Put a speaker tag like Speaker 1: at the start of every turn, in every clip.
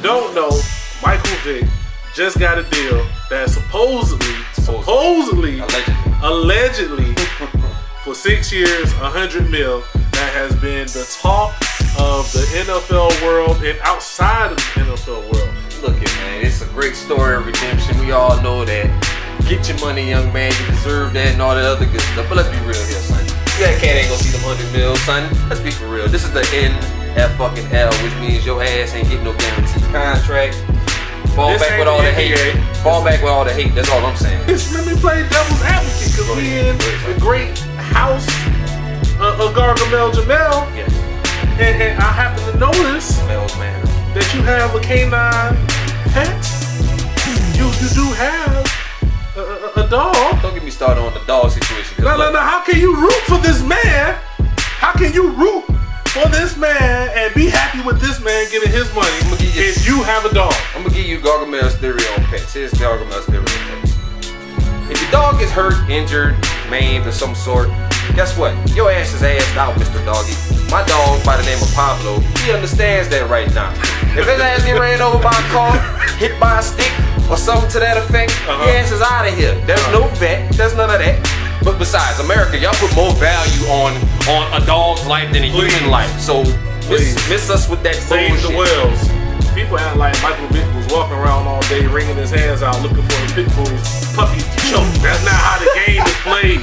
Speaker 1: don't know, Michael Vick just got a deal that supposedly, allegedly, for 6 years, $100 million, that has been the talk of the NFL world and outside of the NFL world.
Speaker 2: Look it, man, it's a great story of redemption. We all know that. Get your money, young man. You deserve that and all that other good stuff. But let's be real here, son. That cat ain't gonna see them $100 million, son. Let's be for real. This is the NFL, which means your ass ain't getting no guaranteed contract. Fall back with all the hate. Fall back with all the hate. That's all I'm saying.
Speaker 1: Let me play devil's advocate because we in the great house of Gargamel Jamel.
Speaker 2: Yes.
Speaker 1: And I happen to notice that you have a canine pet. You do have a dog.
Speaker 2: Don't get me started on the dog situation.
Speaker 1: No. How can you root for this man? How can you root for this man and be happy with this man getting his money if you have a dog?
Speaker 2: I'm gonna give you Gargamel's theory on pets. Here's Gargamel's theory on pets. If your dog is hurt, injured, maimed of some sort, guess what? Your ass is assed out, Mr. Doggy. My dog, by the name of Pablo, he understands that right now. If his ass get ran over by a car, hit by a stick, or something to that effect, your ass is out of here. There's no vet, there's none of that. But besides, America, y'all put more value on a dog's life than a human life. So miss us with that
Speaker 1: Save the whales. People act like Michael Vick was walking around all day wringing his hands out looking for the pit bulls, puppies to choke. That's not how the game is played.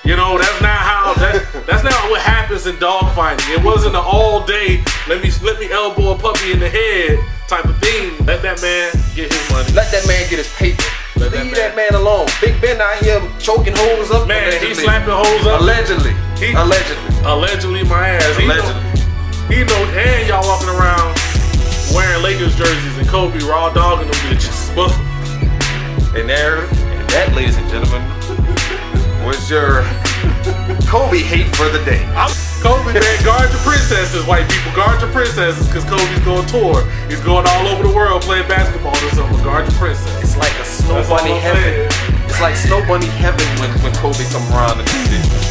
Speaker 1: You know, that's not what happens in dog fighting. It wasn't an all day, let me elbow a puppy in the head type of thing. Let that man get his money.
Speaker 2: Let that man get his paper. Leave that man alone. Big Ben out here choking hoes up.
Speaker 1: Man, he slapping hoes up.
Speaker 2: Allegedly.
Speaker 1: Allegedly my ass. He know, and y'all walking around wearing Lakers jerseys and Kobe raw dogging them bitches.
Speaker 2: And that, ladies and gentlemen, was your Kobe hate for the day.
Speaker 1: Kobe, man, guard your princesses, white people. Guard your princesses, because Kobe's going tour. He's going all over the world playing basketball or something. Guard your princess.
Speaker 2: It's like a snow bunny heaven. It's like snow bunny heaven when Kobe come around and do this.